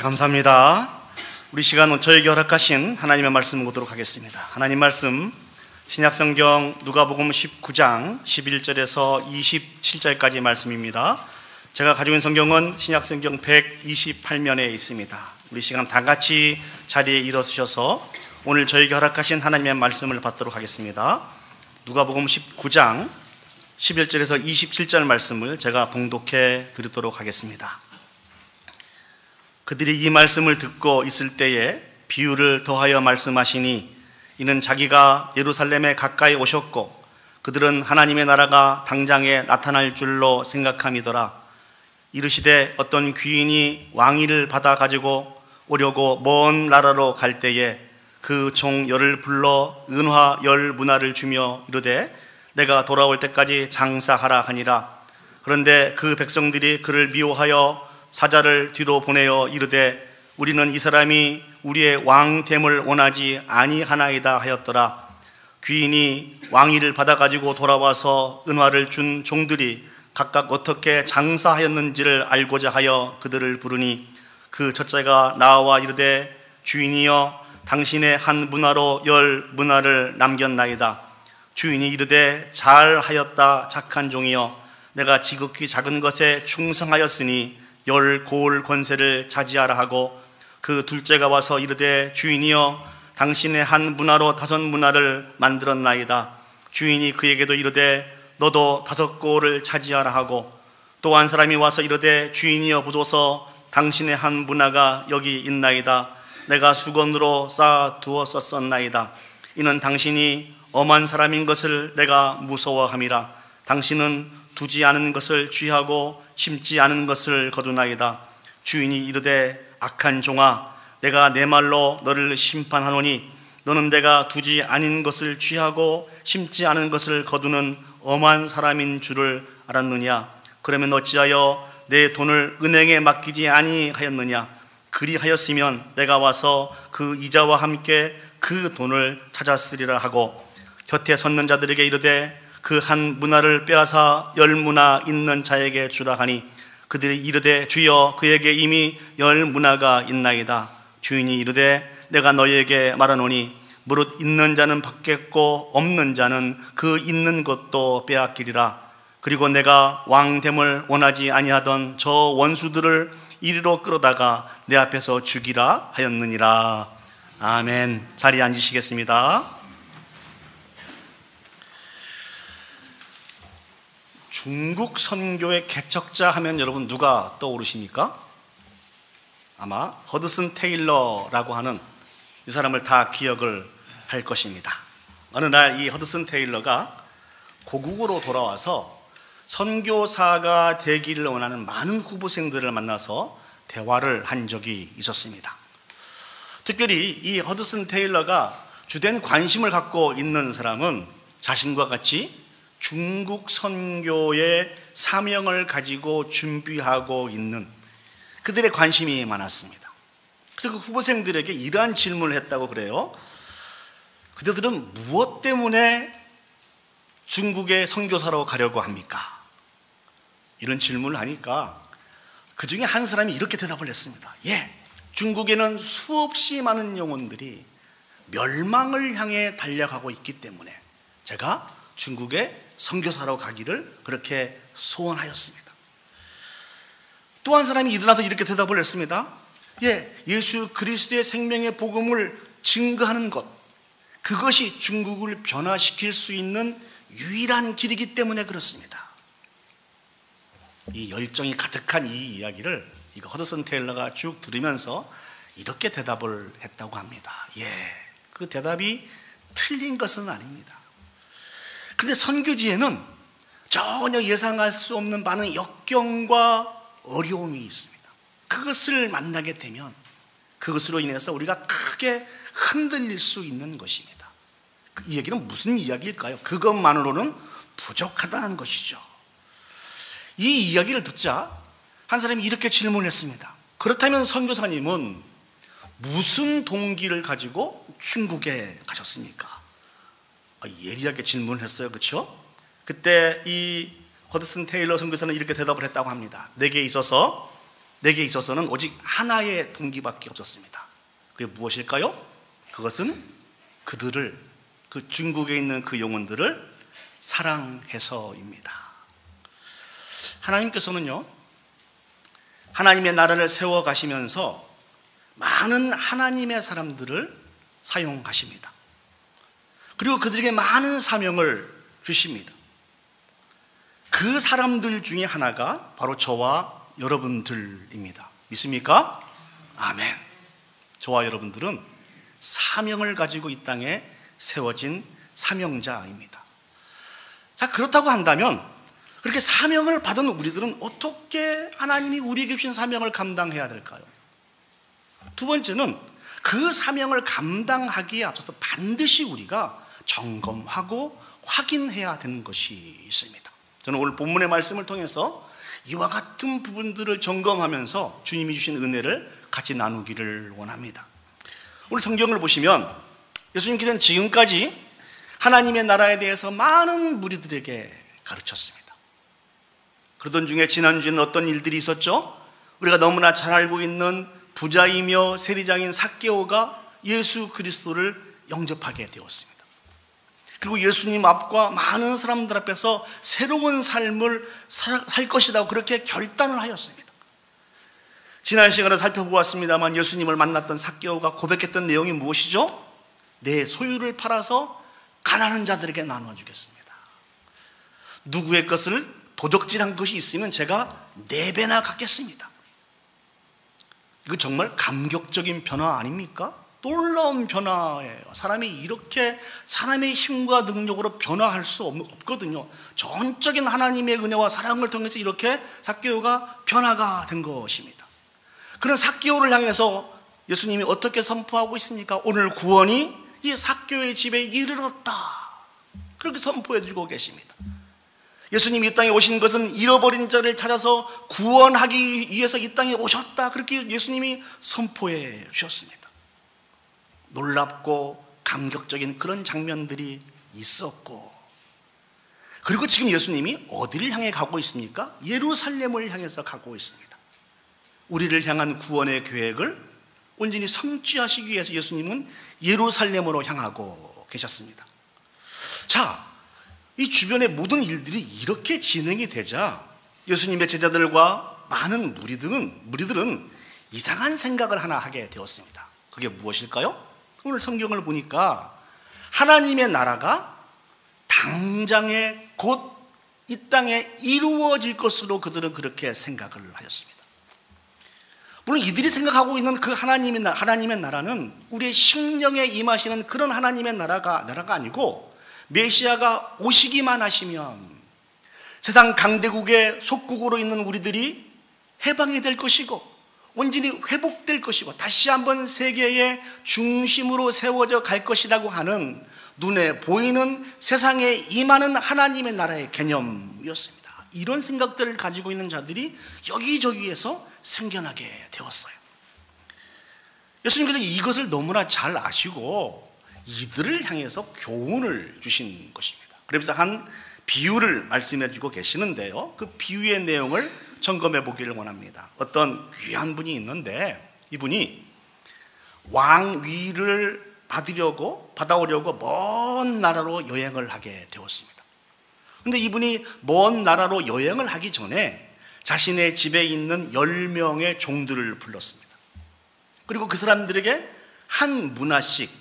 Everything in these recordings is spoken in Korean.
감사합니다. 우리 시간 저에게 허락하신 하나님의 말씀 보도록 하겠습니다. 하나님 말씀 신약성경 누가복음 19장 11절에서 27절까지 말씀입니다. 제가 가지고 있는 성경은 신약성경 128면에 있습니다. 우리 시간 다 같이 자리에 일어서셔서 오늘 저에게 허락하신 하나님의 말씀을 받도록 하겠습니다. 누가복음 19장 11절에서 27절 말씀을 제가 봉독해 드리도록 하겠습니다. 그들이 이 말씀을 듣고 있을 때에 비유를 더하여 말씀하시니 이는 자기가 예루살렘에 가까이 오셨고 그들은 하나님의 나라가 당장에 나타날 줄로 생각함이더라. 이르시되 어떤 귀인이 왕위를 받아 가지고 오려고 먼 나라로 갈 때에 그 종 열을 불러 은화 열 문화를 주며 이르되 내가 돌아올 때까지 장사하라 하니라. 그런데 그 백성들이 그를 미워하여 사자를 뒤로 보내어 이르되 우리는 이 사람이 우리의 왕됨을 원하지 아니하나이다 하였더라. 귀인이 왕위를 받아가지고 돌아와서 은화를 준 종들이 각각 어떻게 장사하였는지를 알고자 하여 그들을 부르니 그 첫째가 나와 이르되 주인이여 당신의 한 문화로 열 문화를 남겼나이다. 주인이 이르되 잘하였다 착한 종이여 내가 지극히 작은 것에 충성하였으니 열 고을 권세를 차지하라 하고 그 둘째가 와서 이르되 주인이여 당신의 한 문화로 5 문화를 만들었나이다. 주인이 그에게도 이르되 너도 5 고을을 차지하라 하고 또 한 사람이 와서 이르되 주인이여 보소서 당신의 한 문화가 여기 있나이다. 내가 수건으로 쌓아 두었었나이다. 이는 당신이 엄한 사람인 것을 내가 무서워함이라. 당신은 두지 않은 것을 취하고 심지 않은 것을 거두나이다. 주인이 이르되 악한 종아 내가 내 말로 너를 심판하노니 너는 내가 두지 않은 것을 취하고 심지 않은 것을 거두는 엄한 사람인 줄을 알았느냐. 그러면 어찌하여 내 돈을 은행에 맡기지 아니하였느냐. 그리하였으면 내가 와서 그 이자와 함께 그 돈을 찾았으리라 하고 곁에 섰는 자들에게 이르되 그 한 문화를 빼앗아 10 문화 있는 자에게 주라 하니 그들이 이르되 주여 그에게 이미 10 문화가 있나이다. 주인이 이르되 내가 너희에게 말하노니 무릇 있는 자는 받겠고 없는 자는 그 있는 것도 빼앗기리라. 그리고 내가 왕됨을 원하지 아니하던 저 원수들을 이리로 끌어다가 내 앞에서 죽이라 하였느니라. 아멘. 자리에 앉으시겠습니다. 중국 선교의 개척자 하면 여러분 누가 떠오르십니까? 아마 허드슨 테일러라고 하는 이 사람을 다 기억을 할 것입니다. 어느 날 이 허드슨 테일러가 고국으로 돌아와서 선교사가 되기를 원하는 많은 후보생들을 만나서 대화를 한 적이 있었습니다. 특별히 이 허드슨 테일러가 주된 관심을 갖고 있는 사람은 자신과 같이 중국 선교의 사명을 가지고 준비하고 있는 그들의 관심이 많았습니다. 그래서 그 후보생들에게 이러한 질문을 했다고 그래요. 그들은 무엇 때문에 중국에 선교사로 가려고 합니까? 이런 질문을 하니까 그 중에 한 사람이 이렇게 대답을 했습니다. 중국에는 수없이 많은 영혼들이 멸망을 향해 달려가고 있기 때문에 제가 중국에 선교사로 가기를 그렇게 소원하였습니다. 또 한 사람이 일어나서 이렇게 대답을 했습니다. 예수 그리스도의 생명의 복음을 증거하는 것, 그것이 중국을 변화시킬 수 있는 유일한 길이기 때문에 그렇습니다. 이 열정이 가득한 이 이야기를 이거 허드슨 테일러가 쭉 들으면서 이렇게 대답을 했다고 합니다. 그 대답이 틀린 것은 아닙니다. 그런데 선교지에는 전혀 예상할 수 없는 많은 역경과 어려움이 있습니다. 그것을 만나게 되면 그것으로 인해서 우리가 크게 흔들릴 수 있는 것입니다. 이 얘기는 무슨 이야기일까요? 그것만으로는 부족하다는 것이죠. 이 이야기를 듣자 한 사람이 이렇게 질문했습니다. 그렇다면 선교사님은 무슨 동기를 가지고 중국에 가셨습니까? 예리하게 질문을 했어요. 그렇죠? 그때 이 허드슨 테일러 선교사는 이렇게 대답을 했다고 합니다. 내게 있어서 내게 있어서는 오직 하나의 동기밖에 없었습니다. 그게 무엇일까요? 그것은 그들을, 그 중국에 있는 그 영혼들을 사랑해서입니다. 하나님께서는요, 하나님의 나라를 세워 가시면서 많은 하나님의 사람들을 사용하십니다. 그리고 그들에게 많은 사명을 주십니다. 그 사람들 중에 하나가 바로 저와 여러분들입니다. 믿습니까? 아멘. 저와 여러분들은 사명을 가지고 이 땅에 세워진 사명자입니다. 자, 그렇다고 한다면 그렇게 사명을 받은 우리들은 어떻게 하나님이 우리에게 주신 사명을 감당해야 될까요? 두 번째는 그 사명을 감당하기에 앞서서 반드시 우리가 점검하고 확인해야 되는 것이 있습니다. 저는 오늘 본문의 말씀을 통해서 이와 같은 부분들을 점검하면서 주님이 주신 은혜를 같이 나누기를 원합니다. 우리 성경을 보시면 예수님께서는 지금까지 하나님의 나라에 대해서 많은 무리들에게 가르쳤습니다. 그러던 중에 지난주에는 어떤 일들이 있었죠? 우리가 너무나 잘 알고 있는 부자이며 세리장인 삭개오가 예수 그리스도를 영접하게 되었습니다. 그리고 예수님 앞과 많은 사람들 앞에서 새로운 삶을 살 것이라고 그렇게 결단을 하였습니다. 지난 시간에 살펴보았습니다만 예수님을 만났던 삭개오가 고백했던 내용이 무엇이죠? 내 소유를 팔아서 가난한 자들에게 나누어 주겠습니다. 누구의 것을 도적질한 것이 있으면 제가 4배나 갚겠습니다. 이거 정말 감격적인 변화 아닙니까? 놀라운 변화예요. 사람이 이렇게 사람의 힘과 능력으로 변화할 수 없거든요. 전적인 하나님의 은혜와 사랑을 통해서 이렇게 삭개오가 변화가 된 것입니다. 그런 삭개오를 향해서 예수님이 어떻게 선포하고 있습니까? 오늘 구원이 이 삭개오의 집에 이르렀다. 그렇게 선포해 주고 계십니다. 예수님이 이 땅에 오신 것은 잃어버린 자를 찾아서 구원하기 위해서 이 땅에 오셨다. 그렇게 예수님이 선포해 주셨습니다. 놀랍고 감격적인 그런 장면들이 있었고, 그리고 지금 예수님이 어디를 향해 가고 있습니까? 예루살렘을 향해서 가고 있습니다. 우리를 향한 구원의 계획을 온전히 성취하시기 위해서 예수님은 예루살렘으로 향하고 계셨습니다. 자, 이 주변의 모든 일들이 이렇게 진행이 되자 예수님의 제자들과 많은 무리들은 이상한 생각을 하나 하게 되었습니다. 그게 무엇일까요? 오늘 성경을 보니까 하나님의 나라가 당장에 곧 이 땅에 이루어질 것으로 그들은 그렇게 생각을 하였습니다. 물론 이들이 생각하고 있는 그 하나님의 나라는 우리의 심령에 임하시는 그런 하나님의 나라가 아니고, 메시아가 오시기만 하시면 세상 강대국의 속국으로 있는 우리들이 해방이 될 것이고 온전히 회복될 것이고 다시 한번 세계의 중심으로 세워져 갈 것이라고 하는 눈에 보이는 세상에 임하는 하나님의 나라의 개념이었습니다. 이런 생각들을 가지고 있는 자들이 여기저기에서 생겨나게 되었어요. 예수님께서 이것을 너무나 잘 아시고 이들을 향해서 교훈을 주신 것입니다. 그래서 한 비유를 말씀해 주고 계시는데요, 그 비유의 내용을 점검해 보기를 원합니다. 어떤 귀한 분이 있는데 이분이 왕위를 받아오려고 먼 나라로 여행을 하게 되었습니다. 그런데 이분이 먼 나라로 여행을 하기 전에 자신의 집에 있는 10명의 종들을 불렀습니다. 그리고 그 사람들에게 한 문화씩,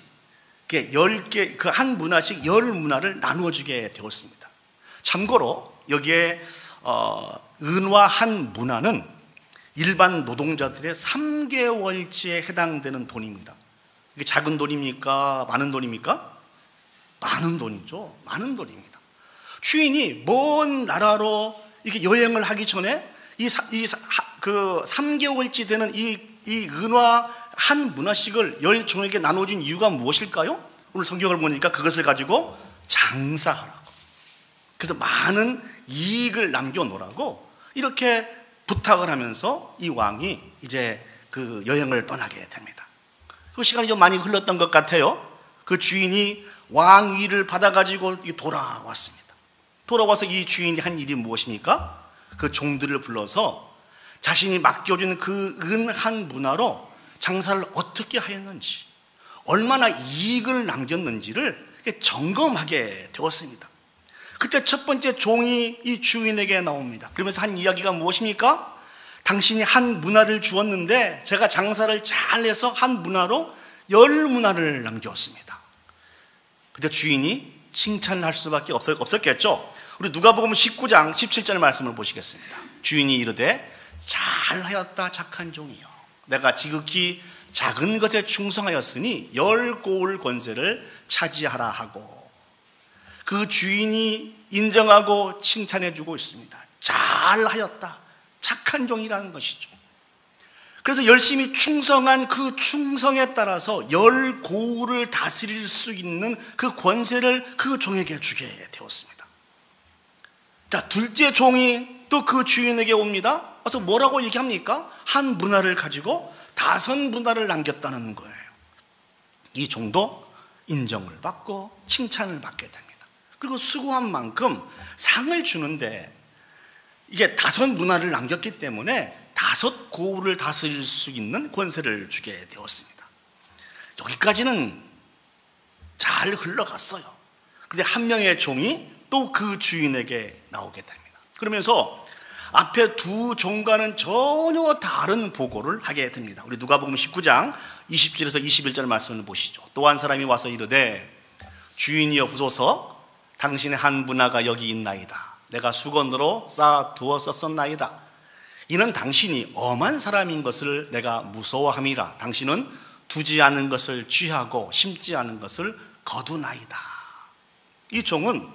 그 한 문화씩 10문화를 나누어 주게 되었습니다. 참고로 여기에 은화 한 문화는 일반 노동자들의 3개월치에 해당되는 돈입니다. 이게 작은 돈입니까? 많은 돈입니까? 많은 돈이죠. 많은 돈입니다. 주인이 먼 나라로 이렇게 여행을 하기 전에 그 3개월치 되는 이 은화 한 문화씩을 10종에게 나눠준 이유가 무엇일까요? 오늘 성경을 보니까 그것을 가지고 장사하라고, 그래서 많은 이익을 남겨놓으라고 이렇게 부탁을 하면서 이 왕이 이제 그 여행을 떠나게 됩니다. 그 시간이 좀 많이 흘렀던 것 같아요. 그 주인이 왕위를 받아가지고 돌아왔습니다. 돌아와서 이 주인이 한 일이 무엇입니까? 그 종들을 불러서 자신이 맡겨진 그 은한 문화로 장사를 어떻게 하였는지, 얼마나 이익을 남겼는지를 점검하게 되었습니다. 그때 첫 번째 종이 이 주인에게 나옵니다. 그러면서 한 이야기가 무엇입니까? 당신이 한 문화를 주었는데 제가 장사를 잘해서 한 문화로 10문화를 남겼습니다. 그때 주인이 칭찬을 할 수밖에 없었겠죠. 우리 누가복음 19장 17절 말씀을 보시겠습니다. 주인이 이르되 잘하였다 착한 종이요, 내가 지극히 작은 것에 충성하였으니 10고을 권세를 차지하라 하고, 그 주인이 인정하고 칭찬해 주고 있습니다. 잘하였다 착한 종이라는 것이죠. 그래서 열심히 충성한 그 충성에 따라서 10고을을 다스릴 수 있는 그 권세를 그 종에게 주게 되었습니다. 자, 둘째 종이 또 그 주인에게 옵니다. 그래서 뭐라고 얘기합니까? 한 문화를 가지고 5문화를 남겼다는 거예요. 이 종도 인정을 받고 칭찬을 받게 됩니다. 그리고 수고한 만큼 상을 주는데, 이게 5문화를 남겼기 때문에 5고을을 다스릴 수 있는 권세를 주게 되었습니다. 여기까지는 잘 흘러갔어요. 근데 한 명의 종이 또 그 주인에게 나오게 됩니다. 그러면서 앞에 두 종과는 전혀 다른 보고를 하게 됩니다. 우리 누가복음 19장 20절에서 21절 말씀을 보시죠. 또 한 사람이 와서 이르되 주인이여 보소서, 당신의 한 문화가 여기 있나이다. 내가 수건으로 쌓아 두었었나이다. 이는 당신이 엄한 사람인 것을 내가 무서워함이라. 당신은 두지 않은 것을 취하고 심지 않은 것을 거두나이다. 이 종은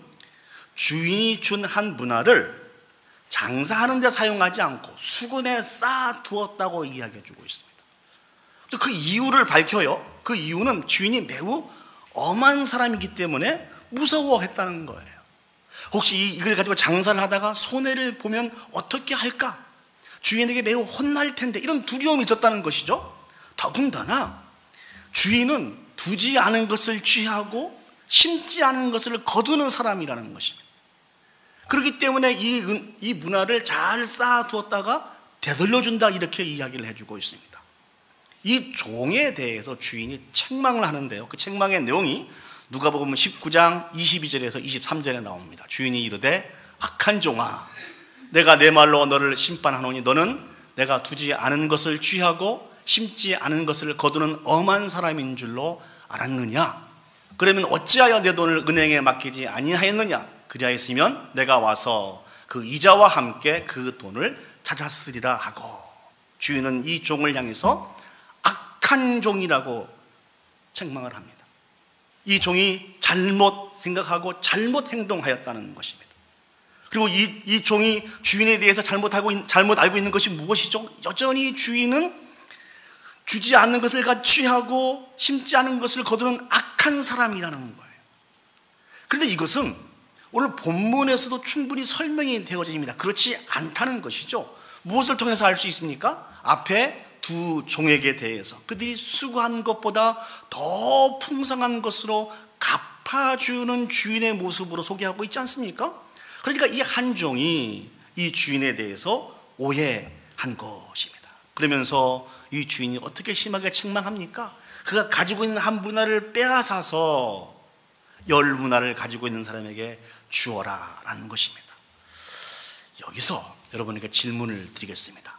주인이 준 한 문화를 장사하는 데 사용하지 않고 수건에 쌓아 두었다고 이야기해 주고 있습니다. 그 이유를 밝혀요. 그 이유는 주인이 매우 엄한 사람이기 때문에 무서워했다는 거예요. 혹시 이걸 가지고 장사를 하다가 손해를 보면 어떻게 할까? 주인에게 매우 혼날 텐데, 이런 두려움이 있었다는 것이죠. 더군다나 주인은 두지 않은 것을 취하고 심지 않은 것을 거두는 사람이라는 것입니다. 그렇기 때문에 이 문화를 잘 쌓아두었다가 되돌려준다, 이렇게 이야기를 해주고 있습니다. 이 종에 대해서 주인이 책망을 하는데요, 그 책망의 내용이 누가복음 19장 22절에서 23절에 나옵니다. 주인이 이르되 악한 종아, 내가 내 말로 너를 심판하노니 너는 내가 두지 않은 것을 취하고 심지 않은 것을 거두는 엄한 사람인 줄로 알았느냐? 그러면 어찌하여 내 돈을 은행에 맡기지 아니하였느냐? 그리하였으면 내가 와서 그 이자와 함께 그 돈을 찾았으리라 하고, 주인은 이 종을 향해서 악한 종이라고 책망을 합니다. 이 종이 잘못 생각하고 잘못 행동하였다는 것입니다. 그리고 이 종이 주인에 대해서 잘못 알고 있는 것이 무엇이죠? 여전히 주인은 주지 않는 것을 취하고 심지 않은 것을 거두는 악한 사람이라는 거예요. 그런데 이것은 오늘 본문에서도 충분히 설명이 되어집니다. 그렇지 않다는 것이죠. 무엇을 통해서 알 수 있습니까? 앞에 두 종에게 대해서 그들이 수고한 것보다 더 풍성한 것으로 갚아주는 주인의 모습으로 소개하고 있지 않습니까? 그러니까 이 한 종이 이 주인에 대해서 오해한 것입니다. 그러면서 이 주인이 어떻게 심하게 책망합니까? 그가 가지고 있는 한 문화를 빼앗아서 10문화를 가지고 있는 사람에게 주어라 라는 것입니다. 여기서 여러분에게 질문을 드리겠습니다.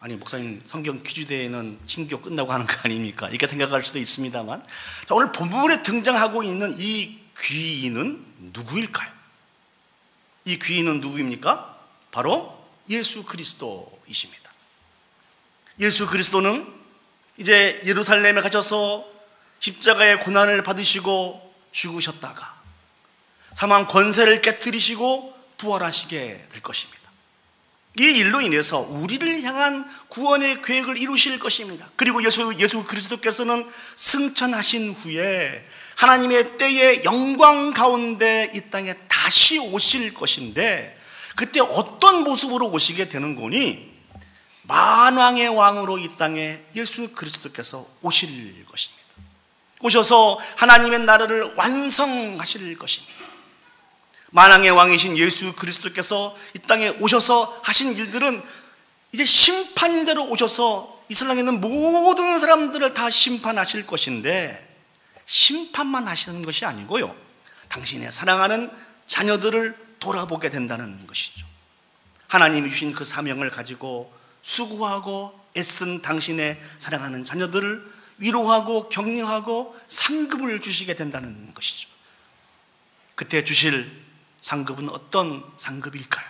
아니, 목사님, 성경 퀴즈대회는 친교 끝나고 하는 거 아닙니까? 이렇게 생각할 수도 있습니다만, 자, 오늘 본문에 등장하고 있는 이 귀인은 누구일까요? 이 귀인은 누구입니까? 바로 예수 그리스도이십니다. 예수 그리스도는 이제 예루살렘에 가셔서 십자가의 고난을 받으시고 죽으셨다가 사망 권세를 깨뜨리시고 부활하시게 될 것입니다. 이 일로 인해서 우리를 향한 구원의 계획을 이루실 것입니다. 그리고 예수 그리스도께서는 승천하신 후에 하나님의 때의 영광 가운데 이 땅에 다시 오실 것인데, 그때 어떤 모습으로 오시게 되는 거니? 만왕의 왕으로 이 땅에 예수 그리스도께서 오실 것입니다. 오셔서 하나님의 나라를 완성하실 것입니다. 만왕의 왕이신 예수 그리스도께서 이 땅에 오셔서 하신 일들은 이제 심판자로 오셔서 이 세상에 있는 모든 사람들을 다 심판하실 것인데, 심판만 하시는 것이 아니고요, 당신의 사랑하는 자녀들을 돌아보게 된다는 것이죠. 하나님이 주신 그 사명을 가지고 수고하고 애쓴 당신의 사랑하는 자녀들을 위로하고 격려하고 상급을 주시게 된다는 것이죠. 그때 주실 상급은 어떤 상급일까요?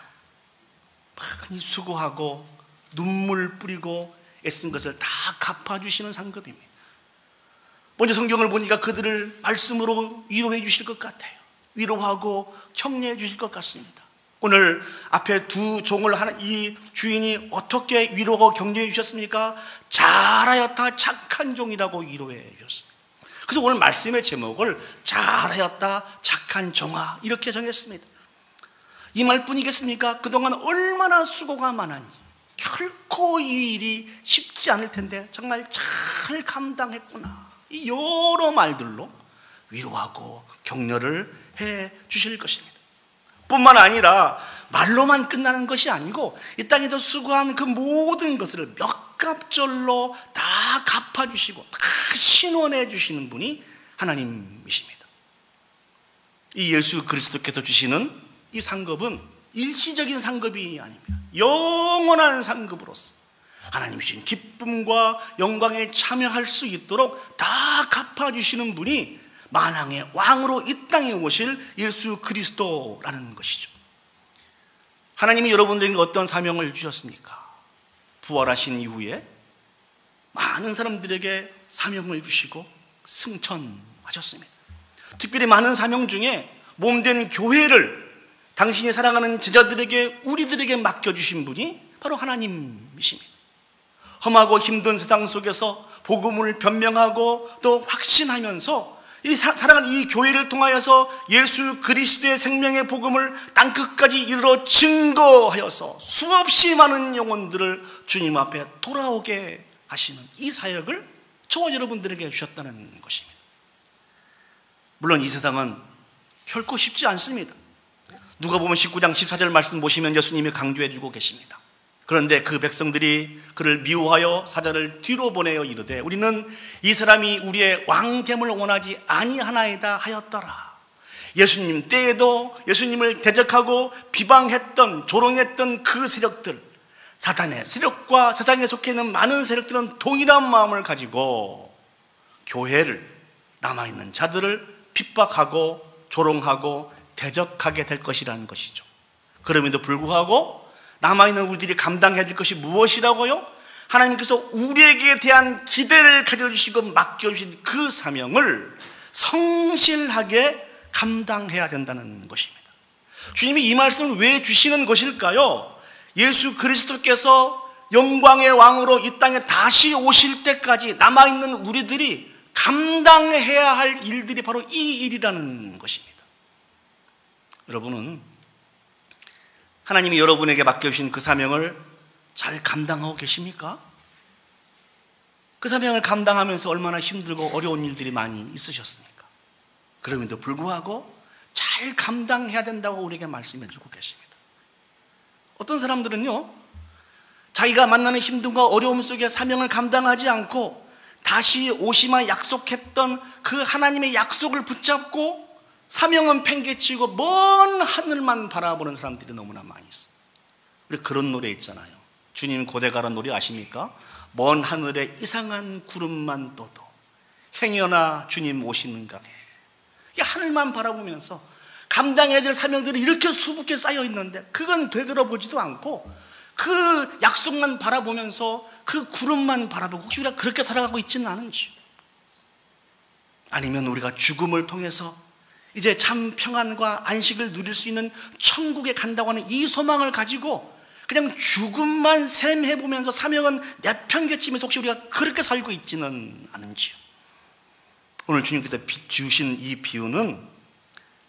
많이 수고하고 눈물 뿌리고 애쓴 것을 다 갚아주시는 상급입니다. 먼저 성경을 보니까 그들을 말씀으로 위로해 주실 것 같아요. 위로하고 격려해 주실 것 같습니다. 오늘 앞에 두 종을 이 주인이 어떻게 위로하고 격려해 주셨습니까? 잘하였다 착한 종이라고 위로해 주셨습니다. 그래서 오늘 말씀의 제목을 잘하였다 착한 종아 이렇게 정했습니다. 이 말뿐이겠습니까? 그동안 얼마나 수고가 많았니? 결코 이 일이 쉽지 않을 텐데 정말 잘 감당했구나. 이 여러 말들로 위로하고 격려를 해 주실 것입니다. 뿐만 아니라 말로만 끝나는 것이 아니고 이 땅에서 수고한 그 모든 것을 몇 갑절로 다 갚아주시고 다 신원해 주시는 분이 하나님이십니다. 이 예수 그리스도께서 주시는 이 상급은 일시적인 상급이 아닙니다. 영원한 상급으로서 하나님 주신 기쁨과 영광에 참여할 수 있도록 다 갚아주시는 분이 만왕의 왕으로 이 땅에 오실 예수 그리스도라는 것이죠. 하나님이 여러분들에게 어떤 사명을 주셨습니까? 부활하신 이후에 많은 사람들에게 사명을 주시고 승천하셨습니다. 특별히 많은 사명 중에 몸된 교회를 당신이 사랑하는 제자들에게, 우리들에게 맡겨주신 분이 바로 하나님이십니다. 험하고 힘든 세상 속에서 복음을 변명하고 또 확신하면서 이 사랑하는 이 교회를 통하여서 예수 그리스도의 생명의 복음을 땅끝까지 이르러 증거하여서 수없이 많은 영혼들을 주님 앞에 돌아오게 하시는 이 사역을 저와 여러분들에게 주셨다는 것입니다. 물론 이 세상은 결코 쉽지 않습니다. 누가복음 19장 14절 말씀 보시면 예수님이 강조해 주고 계십니다. 그런데 그 백성들이 그를 미워하여 사자를 뒤로 보내어 이르되 우리는 이 사람이 우리의 왕됨을 원하지 아니하나이다 하였더라. 예수님 때에도 예수님을 대적하고 비방했던, 조롱했던 그 세력들, 사탄의 세력과 세상에 속해 있는 많은 세력들은 동일한 마음을 가지고 교회를, 남아있는 자들을 핍박하고 조롱하고 대적하게 될 것이라는 것이죠. 그럼에도 불구하고 남아있는 우리들이 감당해야 될 것이 무엇이라고요? 하나님께서 우리에게 대한 기대를 가져주시고 맡겨주신 그 사명을 성실하게 감당해야 된다는 것입니다. 주님이 이 말씀을 왜 주시는 것일까요? 예수 그리스도께서 영광의 왕으로 이 땅에 다시 오실 때까지 남아있는 우리들이 감당해야 할 일들이 바로 이 일이라는 것입니다. 여러분은 하나님이 여러분에게 맡겨주신 그 사명을 잘 감당하고 계십니까? 그 사명을 감당하면서 얼마나 힘들고 어려운 일들이 많이 있으셨습니까? 그럼에도 불구하고 잘 감당해야 된다고 우리에게 말씀해 주고 계십니다. 어떤 사람들은요, 자기가 만나는 힘듦과 어려움 속에 사명을 감당하지 않고 다시 오시마 약속했던 그 하나님의 약속을 붙잡고 사명은 팽개치고 먼 하늘만 바라보는 사람들이 너무나 많이 있어요. 우리 그런 노래 있잖아요. 주님 고대 가라는 노래 아십니까? 먼 하늘에 이상한 구름만 떠도 행여나 주님 오시는가. 하늘만 바라보면서 감당해야 될 사명들이 이렇게 수북게 쌓여 있는데 그건 되돌아보지도 않고 그 약속만 바라보면서 그 구름만 바라보고 혹시 우리가 그렇게 살아가고 있지는 않은지, 아니면 우리가 죽음을 통해서 이제 참 평안과 안식을 누릴 수 있는 천국에 간다고 하는 이 소망을 가지고 그냥 죽음만 샘해보면서 사명은 내팽개치면서 혹시 우리가 그렇게 살고 있지는 않은지요. 오늘 주님께서 주신 이 비유는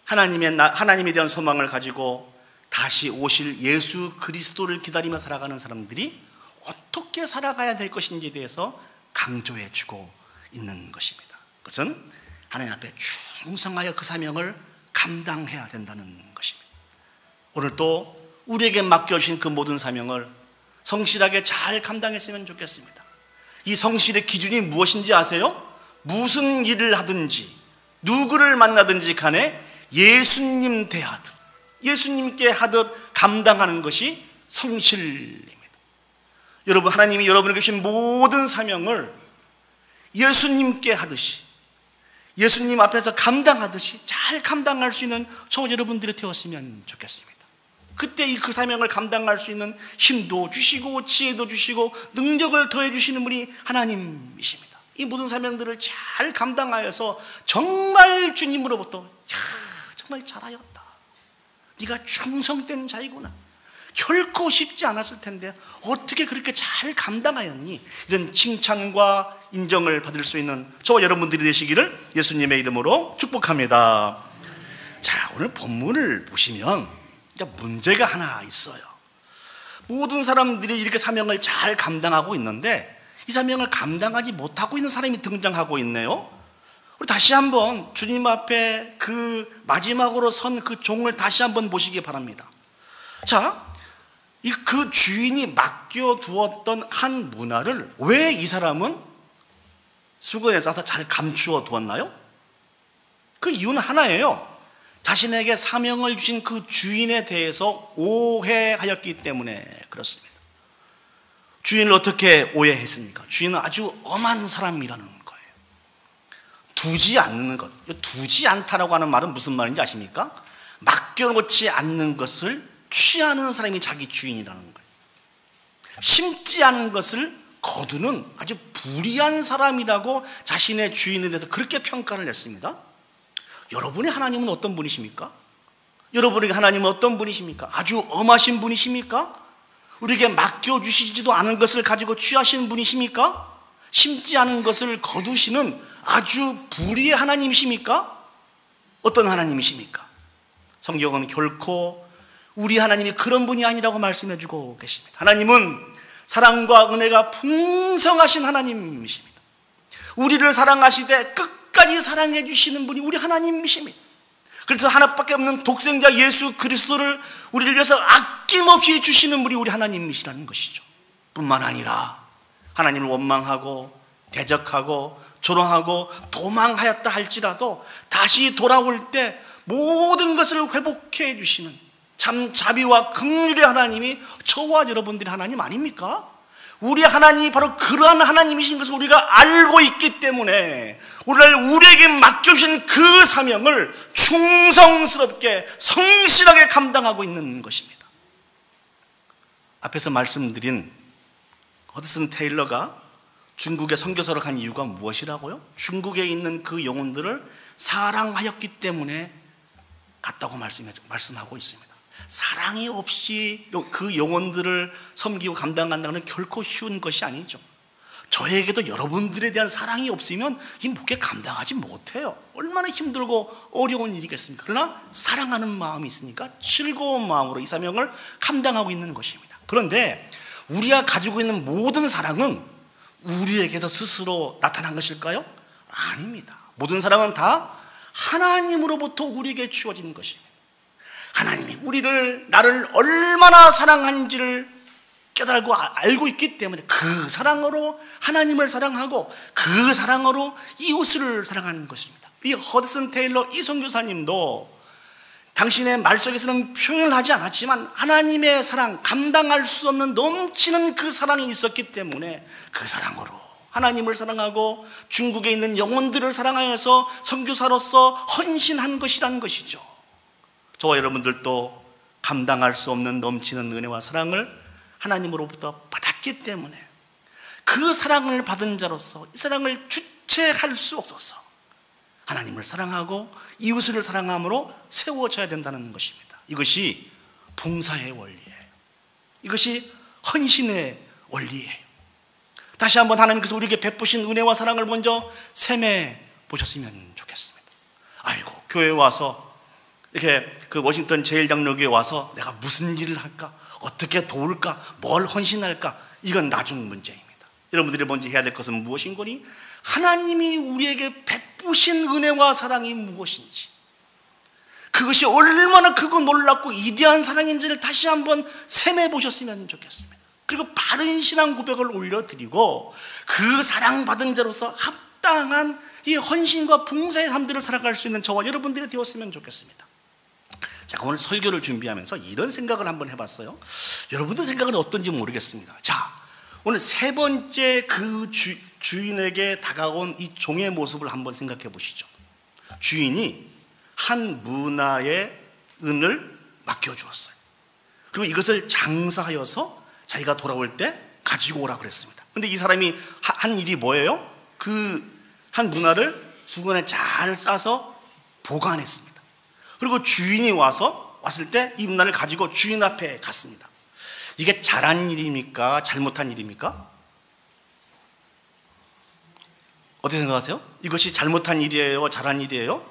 하나님에 대한 소망을 가지고 다시 오실 예수 그리스도를 기다리며 살아가는 사람들이 어떻게 살아가야 될 것인지에 대해서 강조해 주고 있는 것입니다. 그것은 하나님 앞에 충성하여 그 사명을 감당해야 된다는 것입니다. 오늘 또 우리에게 맡겨주신 그 모든 사명을 성실하게 잘 감당했으면 좋겠습니다. 이 성실의 기준이 무엇인지 아세요? 무슨 일을 하든지 누구를 만나든지 간에 예수님 대하듯, 예수님께 하듯 감당하는 것이 성실입니다. 여러분, 하나님이 여러분에게 주신 모든 사명을 예수님께 하듯이, 예수님 앞에서 감당하듯이 잘 감당할 수 있는 저와 여러분들이 되었으면 좋겠습니다. 그때 그 사명을 감당할 수 있는 힘도 주시고 지혜도 주시고 능력을 더해 주시는 분이 하나님이십니다. 이 모든 사명들을 잘 감당하여서 정말 주님으로부터 정말 잘하였다, 네가 충성된 자이구나, 결코 쉽지 않았을 텐데 어떻게 그렇게 잘 감당하였니, 이런 칭찬과 인정을 받을 수 있는 저와 여러분들이 되시기를 예수님의 이름으로 축복합니다. 자, 오늘 본문을 보시면 문제가 하나 있어요. 모든 사람들이 이렇게 사명을 잘 감당하고 있는데 이 사명을 감당하지 못하고 있는 사람이 등장하고 있네요. 우리 다시 한번 주님 앞에 그 마지막으로 선 그 종을 다시 한번 보시기 바랍니다. 자, 그 주인이 맡겨두었던 한 문화를 왜 이 사람은 수건에 싸서 잘 감추어 두었나요? 그 이유는 하나예요. 자신에게 사명을 주신 그 주인에 대해서 오해하였기 때문에 그렇습니다. 주인을 어떻게 오해했습니까? 주인은 아주 엄한 사람이라는 거예요. 두지 않는 것, 두지 않다라고 하는 말은 무슨 말인지 아십니까? 맡겨놓지 않는 것을 취하는 사람이 자기 주인이라는 거예요. 심지 않은 것을 거두는 아주 불의한 사람이라고 자신의 주인에 대해서 그렇게 평가를 했습니다. 여러분의 하나님은 어떤 분이십니까? 여러분에게 하나님은 어떤 분이십니까? 아주 엄하신 분이십니까? 우리에게 맡겨주시지도 않은 것을 가지고 취하시는 분이십니까? 심지 않은 것을 거두시는 아주 불의의 하나님이십니까? 어떤 하나님이십니까? 성경은 결코 우리 하나님이 그런 분이 아니라고 말씀해주고 계십니다. 하나님은 사랑과 은혜가 풍성하신 하나님이십니다. 우리를 사랑하시되 끝까지 사랑해 주시는 분이 우리 하나님이십니다. 그래서 하나밖에 없는 독생자 예수 그리스도를 우리를 위해서 아낌없이 주시는 분이 우리 하나님이시라는 것이죠. 뿐만 아니라 하나님을 원망하고 대적하고 조롱하고 도망하였다 할지라도 다시 돌아올 때 모든 것을 회복해 주시는 참 자비와 긍휼의 하나님이 저와 여러분들의 하나님 아닙니까? 우리 하나님이 바로 그러한 하나님이신 것을 우리가 알고 있기 때문에 오늘 우리에게 맡겨주신 그 사명을 충성스럽게 성실하게 감당하고 있는 것입니다. 앞에서 말씀드린 허드슨 테일러가 중국에 선교사로 간 이유가 무엇이라고요? 중국에 있는 그 영혼들을 사랑하였기 때문에 갔다고 말씀하고 있습니다. 사랑이 없이 그 영혼들을 섬기고 감당한다는 결코 쉬운 것이 아니죠. 저에게도 여러분들에 대한 사랑이 없으면 이 목회 감당하지 못해요. 얼마나 힘들고 어려운 일이겠습니까? 그러나 사랑하는 마음이 있으니까 즐거운 마음으로 이 사명을 감당하고 있는 것입니다. 그런데 우리가 가지고 있는 모든 사랑은 우리에게도 스스로 나타난 것일까요? 아닙니다. 모든 사랑은 다 하나님으로부터 우리에게 주어진 것입니다. 하나님이 나를 얼마나 사랑한지를 깨달고 알고 있기 때문에 그 사랑으로 하나님을 사랑하고 그 사랑으로 이웃을 사랑하는 것입니다. 이 허드슨 테일러 이 선교사님도 당신의 말 속에서는 표현을 하지 않았지만 하나님의 사랑, 감당할 수 없는 넘치는 그 사랑이 있었기 때문에 그 사랑으로 하나님을 사랑하고 중국에 있는 영혼들을 사랑하여서 선교사로서 헌신한 것이라는 것이죠. 저와 여러분들도 감당할 수 없는 넘치는 은혜와 사랑을 하나님으로부터 받았기 때문에 그 사랑을 받은 자로서 이 사랑을 주체할 수 없어서 하나님을 사랑하고 이웃을 사랑함으로 세워져야 된다는 것입니다. 이것이 봉사의 원리예요. 이것이 헌신의 원리예요. 다시 한번 하나님께서 우리에게 베푸신 은혜와 사랑을 먼저 샘해 보셨으면 좋겠습니다. 아이고, 교회에 와서 이렇게 그 워싱턴 제1장로교에 와서 내가 무슨 일을 할까? 어떻게 도울까? 뭘 헌신할까? 이건 나중 문제입니다. 여러분들이 먼저 해야 될 것은 무엇인 거니? 하나님이 우리에게 베푸신 은혜와 사랑이 무엇인지, 그것이 얼마나 크고 놀랍고 위대한 사랑인지를 다시 한번 샘해 보셨으면 좋겠습니다. 그리고 바른 신앙 고백을 올려드리고 그 사랑받은 자로서 합당한 이 헌신과 봉사의 삶들을 살아갈 수 있는 저와 여러분들이 되었으면 좋겠습니다. 자, 오늘 설교를 준비하면서 이런 생각을 한번 해봤어요. 여러분들 생각은 어떤지 모르겠습니다. 자, 오늘 세 번째 그 주인에게 다가온 이 종의 모습을 한번 생각해 보시죠. 주인이 한 문화의 은을 맡겨주었어요. 그리고 이것을 장사하여서 자기가 돌아올 때 가지고 오라고 그랬습니다. 근데 이 사람이 한 일이 뭐예요? 그 한 문화를 수건에 잘 싸서 보관했습니다. 그리고 주인이 왔을 때 이 문화를 가지고 주인 앞에 갔습니다. 이게 잘한 일입니까? 잘못한 일입니까? 어떻게 생각하세요? 이것이 잘못한 일이에요? 잘한 일이에요?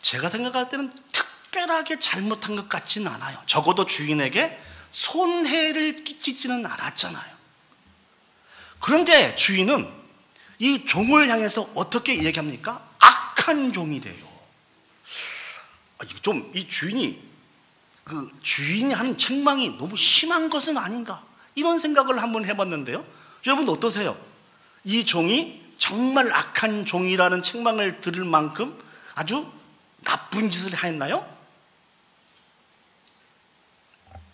제가 생각할 때는 특별하게 잘못한 것 같지는 않아요. 적어도 주인에게 손해를 끼치지는 않았잖아요. 그런데 주인은 이 종을 향해서 어떻게 얘기합니까? 악한 종이래요. 좀 이 주인이 하는 책망이 너무 심한 것은 아닌가, 이런 생각을 한번 해봤는데요. 여러분 어떠세요? 이 종이 정말 악한 종이라는 책망을 들을 만큼 아주 나쁜 짓을 했나요?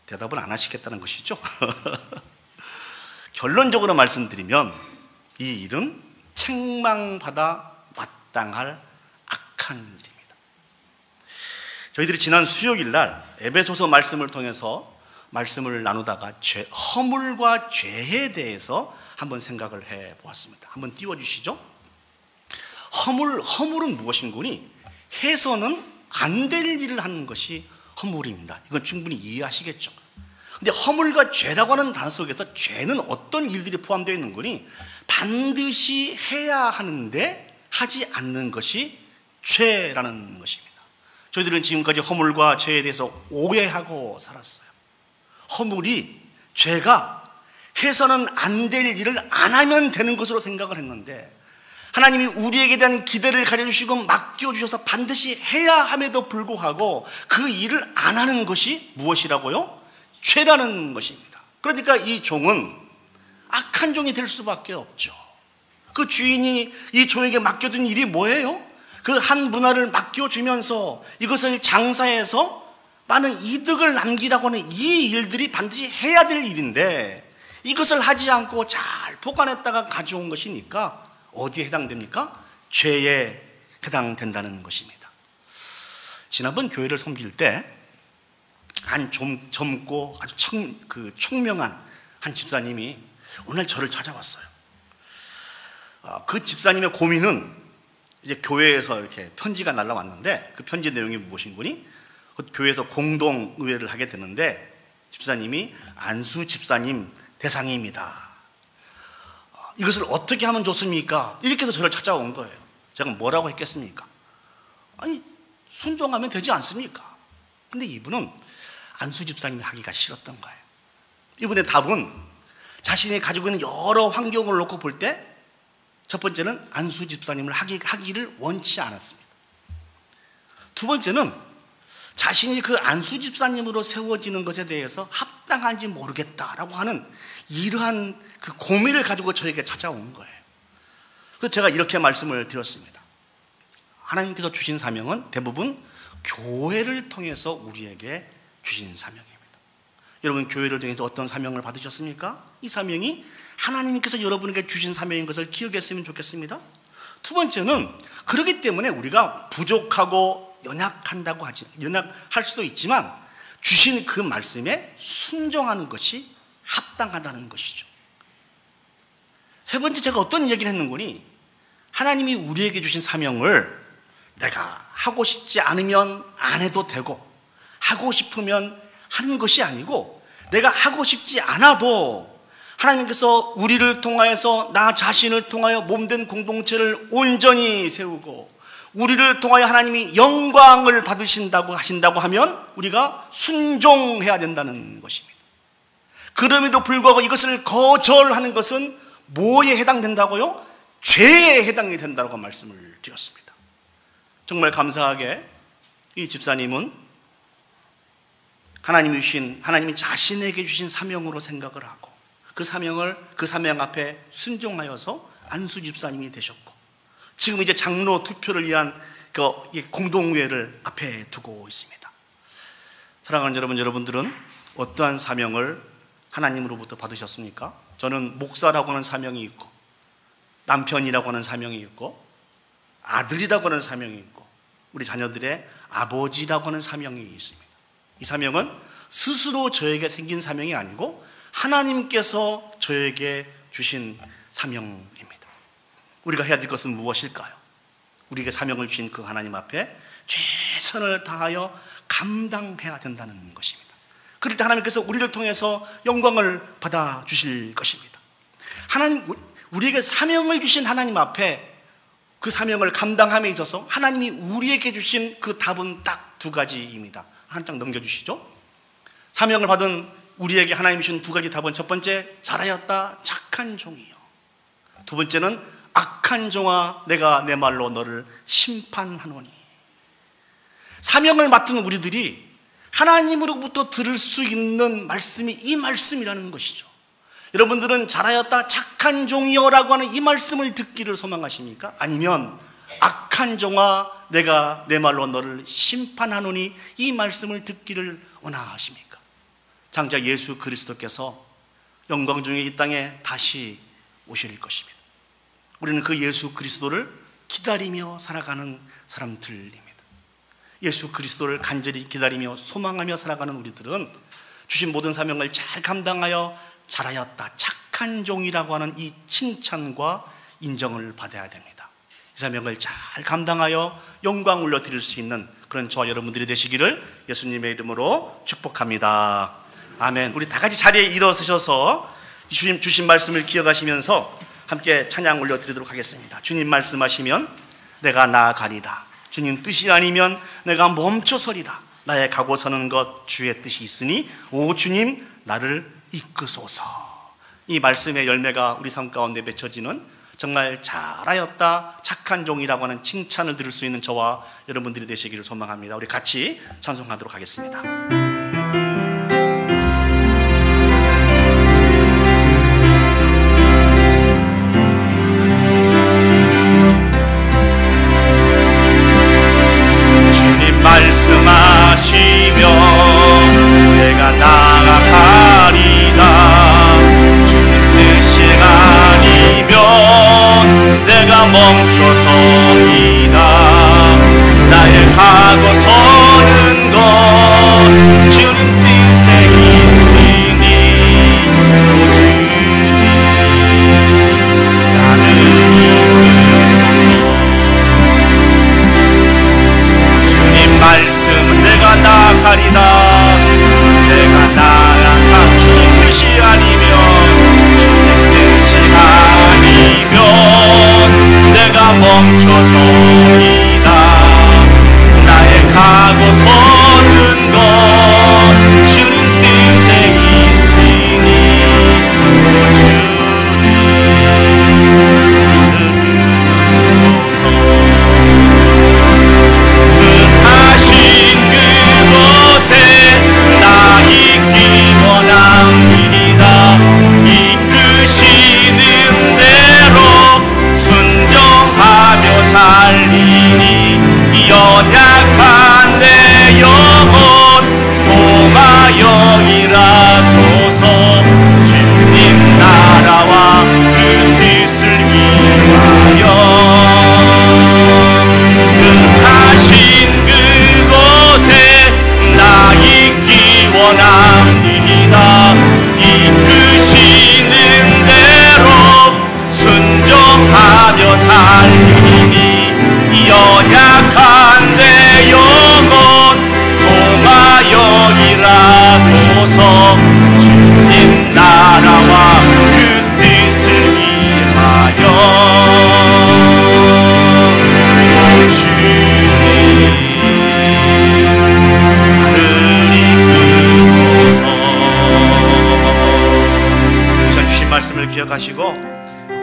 대답을 안 하시겠다는 것이죠. 결론적으로 말씀드리면 이 일은 책망받아 마땅할 악한 일입니다. 저희들이 지난 수요일 날 에베소서 말씀을 통해서 말씀을 나누다가 허물과 죄에 대해서 한번 생각을 해 보았습니다. 한번 띄워주시죠. 허물은 무엇인고니 해서는 안 될 일을 하는 것이 허물입니다. 이건 충분히 이해하시겠죠. 근데 허물과 죄라고 하는 단어 속에서 죄는 어떤 일들이 포함되어 있는 거니 반드시 해야 하는데 하지 않는 것이 죄라는 것입니다. 저희들은 지금까지 허물과 죄에 대해서 오해하고 살았어요. 허물이, 죄가 해서는 안 될 일을 안 하면 되는 것으로 생각을 했는데 하나님이 우리에게 대한 기대를 가져주시고 맡겨주셔서 반드시 해야 함에도 불구하고 그 일을 안 하는 것이 무엇이라고요? 죄라는 것입니다. 그러니까 이 종은 악한 종이 될 수밖에 없죠. 그 주인이 이 종에게 맡겨둔 일이 뭐예요? 그 한 문화를 맡겨주면서 이것을 장사해서 많은 이득을 남기라고 하는 이 일들이 반드시 해야 될 일인데 이것을 하지 않고 잘 보관했다가 가져온 것이니까 어디에 해당됩니까? 죄에 해당된다는 것입니다. 지난번 교회를 섬길 때 한 젊고 아주 총명한 한 집사님이 오늘 저를 찾아왔어요. 그 집사님의 고민은 이제 교회에서 이렇게 편지가 날라왔는데 그 편지 내용이 무엇인고니 그 교회에서 공동의회를 하게 되는데 집사님이 안수 집사님 대상입니다. 이것을 어떻게 하면 좋습니까? 이렇게 해서 저를 찾아온 거예요. 제가 뭐라고 했겠습니까? 아니, 순종하면 되지 않습니까? 근데 이분은 안수 집사님이 하기가 싫었던 거예요. 이분의 답은 자신이 가지고 있는 여러 환경을 놓고 볼 때 첫 번째는 안수 집사님을 하기를 원치 않았습니다. 두 번째는 자신이 그 안수 집사님으로 세워지는 것에 대해서 합당한지 모르겠다라고 하는 이러한 그 고민을 가지고 저에게 찾아온 거예요. 그래서 제가 이렇게 말씀을 드렸습니다. 하나님께서 주신 사명은 대부분 교회를 통해서 우리에게 주신 사명입니다. 여러분 교회를 통해서 어떤 사명을 받으셨습니까? 이 사명이 하나님께서 여러분에게 주신 사명인 것을 기억했으면 좋겠습니다. 두 번째는 그렇기 때문에 우리가 부족하고 연약할 수도 있지만 주신 그 말씀에 순종하는 것이 합당하다는 것이죠. 세 번째, 제가 어떤 얘기를 했는거니 하나님이 우리에게 주신 사명을 내가 하고 싶지 않으면 안 해도 되고 하고 싶으면 하는 것이 아니고 내가 하고 싶지 않아도 하나님께서 우리를 통하여서 나 자신을 통하여 몸된 공동체를 온전히 세우고 우리를 통하여 하나님이 영광을 받으신다고 하신다고 하면 우리가 순종해야 된다는 것입니다. 그럼에도 불구하고 이것을 거절하는 것은 뭐에 해당된다고요? 죄에 해당이 된다고 말씀을 드렸습니다. 정말 감사하게 이 집사님은 하나님이 자신에게 주신 사명으로 생각을 하고 그 사명 앞에 순종하여서 안수 집사님이 되셨고, 지금 이제 장로 투표를 위한 그 공동회를 앞에 두고 있습니다. 사랑하는 여러분들은 어떠한 사명을 하나님으로부터 받으셨습니까? 저는 목사라고 하는 사명이 있고, 남편이라고 하는 사명이 있고, 아들이라고 하는 사명이 있고, 우리 자녀들의 아버지라고 하는 사명이 있습니다. 이 사명은 스스로 저에게 생긴 사명이 아니고 하나님께서 저에게 주신 사명입니다. 우리가 해야 될 것은 무엇일까요? 우리에게 사명을 주신 그 하나님 앞에 최선을 다하여 감당해야 된다는 것입니다. 그럴 때 하나님께서 우리를 통해서 영광을 받아 주실 것입니다. 우리에게 사명을 주신 하나님 앞에 그 사명을 감당함에 있어서 하나님이 우리에게 주신 그 답은 딱 두 가지입니다. 한 장 넘겨주시죠. 사명을 받은 우리에게 하나님이 주신 두 가지 답은, 첫 번째, 잘하였다 착한 종이요. 두 번째는, 악한 종아 내가 내 말로 너를 심판하노니. 사명을 맡은 우리들이 하나님으로부터 들을 수 있는 말씀이 이 말씀이라는 것이죠. 여러분들은 잘하였다 착한 종이요 라고 하는 이 말씀을 듣기를 소망하십니까? 아니면 악한 종아 내가 내 말로 너를 심판하노니 이 말씀을 듣기를 원하십니까? 장자 예수 그리스도께서 영광 중에 이 땅에 다시 오실 것입니다. 우리는 그 예수 그리스도를 기다리며 살아가는 사람들입니다. 예수 그리스도를 간절히 기다리며 소망하며 살아가는 우리들은 주신 모든 사명을 잘 감당하여 잘하였다 착한 종이라고 하는 이 칭찬과 인정을 받아야 됩니다. 이 사명을 잘 감당하여 영광 올려드릴 수 있는 그런 저와 여러분들이 되시기를 예수님의 이름으로 축복합니다. 아멘. 우리 다 같이 자리에 일어서셔서 주신 말씀을 기억하시면서 함께 찬양 올려드리도록 하겠습니다. 주님 말씀하시면 내가 나아가리라. 주님 뜻이 아니면 내가 멈춰서리라. 나의 가고 서는 것 주의 뜻이 있으니 오 주님 나를 이끄소서. 이 말씀의 열매가 우리 삶 가운데 맺혀지는 정말 잘하였다 착한 종이라고 하는 칭찬을 들을 수 있는 저와 여러분들이 되시기를 소망합니다. 우리 같이 찬송하도록 하겠습니다. 주님 말씀하시면 내가 나아가리다. 주님 뜻이 아니면 내가 멈춰서이다. 나의 가고 서는 것 주님 뜻에 있으니 오 주님 나를 이끄소서. 주님 말씀은 내가 나아가리다. 내가 나아가 주님 뜻이 아니면 내가 멈춰서이다. 나의 가고 서는 것 주님 뜻에 있으니 오 주님 나를 이끄소서. 뜻하신 그곳에 나 있기 원합니다. 이끄시는 대로 순종하며 살리니 연약한 내 영혼 도마여 일하소서. 주님 나라와 그 뜻을 위하여 뜻하신 그곳에 나 있기 원합니다. 이끄시는 대로 순종하며 살리니 연약한 내 영혼 동하여 일하소서. 주님 나라와 그 뜻을 위하여 오 주님 나를 이끄소서. 우선 주신 말씀을 기억하시고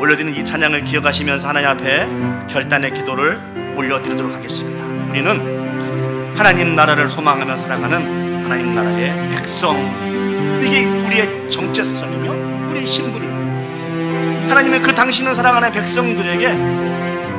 올려드리는 이 찬양을 기억하시면서 하나님 앞에 결단의 기도를 올려드리도록 하겠습니다. 우리는 하나님 나라를 소망하며 살아가는 하나님 나라의 백성입니다. 이게 우리의 정체성이며 우리의 신분입니다. 하나님은 그 당신을 사랑하는 백성들에게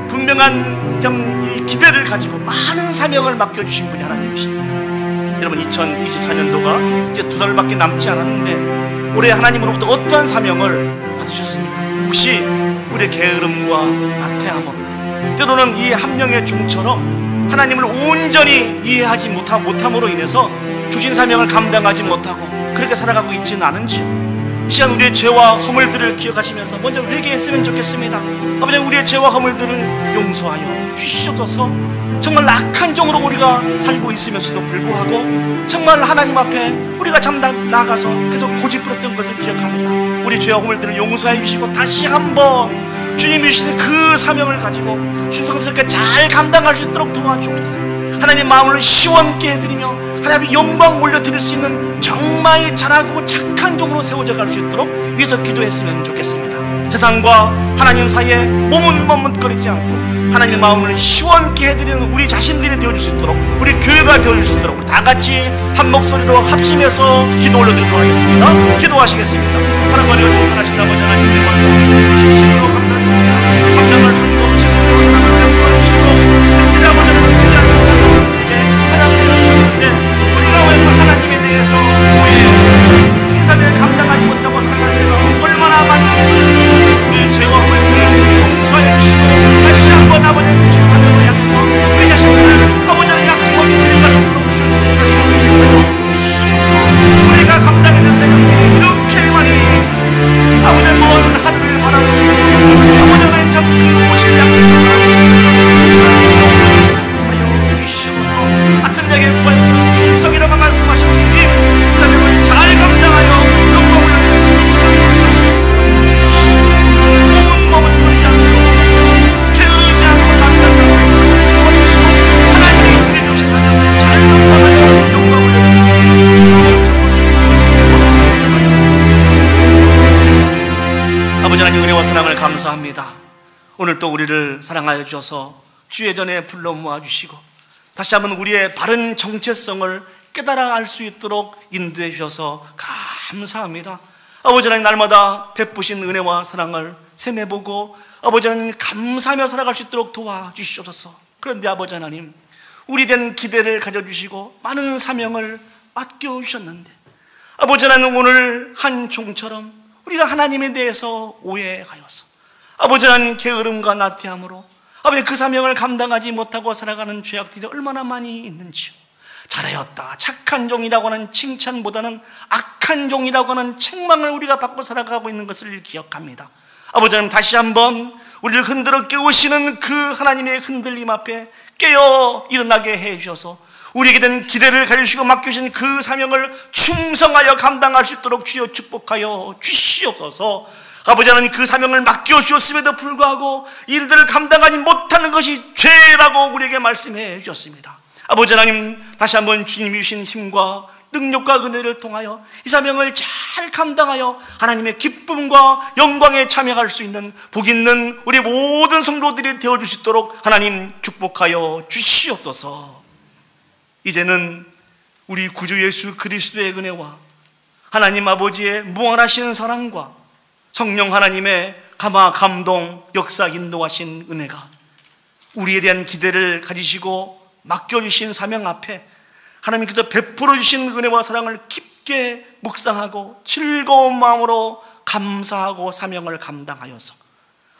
분명한 이 기대를 가지고 많은 사명을 맡겨주신 분이 하나님이십니다. 여러분, 2024년도가 이제 2달밖에 남지 않았는데 올해 하나님으로부터 어떠한 사명을 받으셨습니까? 혹시 우리의 게으름과 나태함으로, 때로는 이 한 명의 종처럼 하나님을 온전히 이해하지 못함으로 인해서 주신 사명을 감당하지 못하고 그렇게 살아가고 있지는 않은지요? 이 시간 우리의 죄와 허물들을 기억하시면서 먼저 회개했으면 좋겠습니다. 아버지, 우리의 죄와 허물들을 용서하여 주시옵소서. 정말 악한 종으로 우리가 살고 있으면서도 불구하고 정말 하나님 앞에 우리가 참 나가서 계속 고집부렸던 것을 기억합니다. 우리 죄와 허물들을 용서해 주시고 다시 한번 주님이 주시는 그 사명을 가지고 충성스럽게 잘 감당할 수 있도록 도와주옵소서. 하나님의 마음을 시원케 해드리며 하나님의 영광 올려드릴 수 있는 정말 잘하고 착한 종으로 세워져 갈 수 있도록 위해서 기도했으면 좋겠습니다. 세상과 하나님 사이에 머뭇머뭇거리지 않고 하나님의 마음을 시원케 해드리는 우리 자신들이 되어줄 수 있도록, 우리 교회가 되어줄 수 있도록 다 같이 한 목소리로 합심해서 기도 올려드리도록 하겠습니다. 기도하시겠습니다. 하나님과 충만하신 아버지 하나님의 말씀 진심으로 감사드립니다. 감당할 수 없는 진심으로 사랑을 베풀어 주시고 특별히 아버지 하나님은 귀한 사람들에게 허락해 주셨는데 우리가 왜 하나님에 대해서 오해해서 주신 사명을 감당하지 못하고 살아갈 때가 얼마나 많이 있습니까? 우리의 죄와 허물들을 용서해 주시고 다시 한번 아버지 주신 사명을 향해서 우리 자신들을 아버지 하나님 약속하게 드려갈 수 있도록 주시옵소서. 우리가 감당하는 사명들이 이렇게 많이 아버지 먼 하늘을 바라보고 있어 아버지 하나님 참 그 오실 약속을 바라보고 축복하여 주시옵소서. 같은 자에게 구할 충성이라고 말씀하신 주님, 이 사명을 잘 감당하여 영광을 올려드릴 수 있도록 주시옵소서. 머뭇머뭇거리지 않도록 게으르지 않고 낙하지 않도록 도와주시고 하나님이 우리에게 주신 사명을 잘 감당하여 영광을 올려드릴 수 있도록 아버지 하나님 은혜와 사랑을 감사합니다. 오늘 또 우리를 사랑하여 주셔서 주의 전에 불러 모아주시고 다시 한번 우리의 바른 정체성을 깨달아 알 수 있도록 인도해 주셔서 감사합니다. 아버지 하나님 날마다 베푸신 은혜와 사랑을 셈해보고 아버지 하나님 감사하며 살아갈 수 있도록 도와주시옵소서. 그런데 아버지 하나님 우리에 대한 기대를 가져주시고 많은 사명을 맡겨주셨는데 아버지 하나님 오늘 한 종처럼 우리가 하나님에 대해서 오해하여서 아버지 하나님 게으름과 나태함으로 아버지 그 사명을 감당하지 못하고 살아가는 죄악들이 얼마나 많이 있는지요. 잘하였다 착한 종이라고 하는 칭찬보다는 악한 종이라고 하는 책망을 우리가 받고 살아가고 있는 것을 기억합니다. 아버지 하나님 다시 한번 우리를 흔들어 깨우시는 그 하나님의 흔들림 앞에 깨어 일어나게 해주셔서 우리에게 된 기대를 가져주시고 맡겨주신 그 사명을 충성하여 감당할 수 있도록 주여 축복하여 주시옵소서. 아버지 하나님 그 사명을 맡겨주셨음에도 불구하고 일들을 감당하지 못하는 것이 죄라고 우리에게 말씀해 주셨습니다. 아버지 하나님 다시 한번 주님이 주신 힘과 능력과 은혜를 통하여 이 사명을 잘 감당하여 하나님의 기쁨과 영광에 참여할 수 있는 복 있는 우리 모든 성도들이 되어줄 수 있도록 하나님 축복하여 주시옵소서. 이제는 우리 구주 예수 그리스도의 은혜와 하나님 아버지의 무한하신 사랑과 성령 하나님의 감화 감동 역사 인도하신 은혜가 우리에 대한 기대를 가지시고 맡겨주신 사명 앞에 하나님께서 베풀어 주신 은혜와 사랑을 깊게 묵상하고 즐거운 마음으로 감사하고 사명을 감당하여서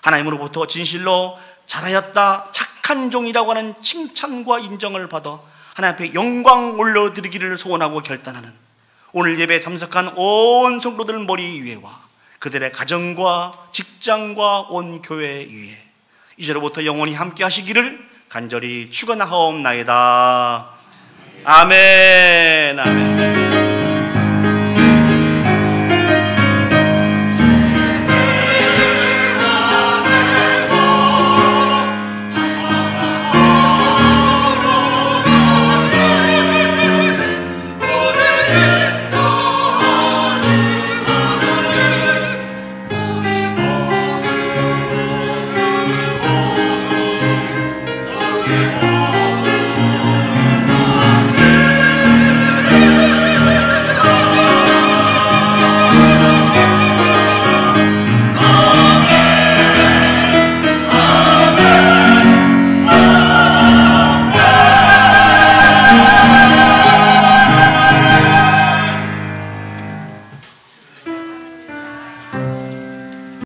하나님으로부터 진실로 잘하였다 착한 종이라고 하는 칭찬과 인정을 받아 하나님 앞에 영광 올려드리기를 소원하고 결단하는 오늘 예배에 참석한 온 성도들 머리 위에와 그들의 가정과 직장과 온 교회 위에 이제로부터 영원히 함께 하시기를 간절히 축원하옵나이다. 아멘. 아멘.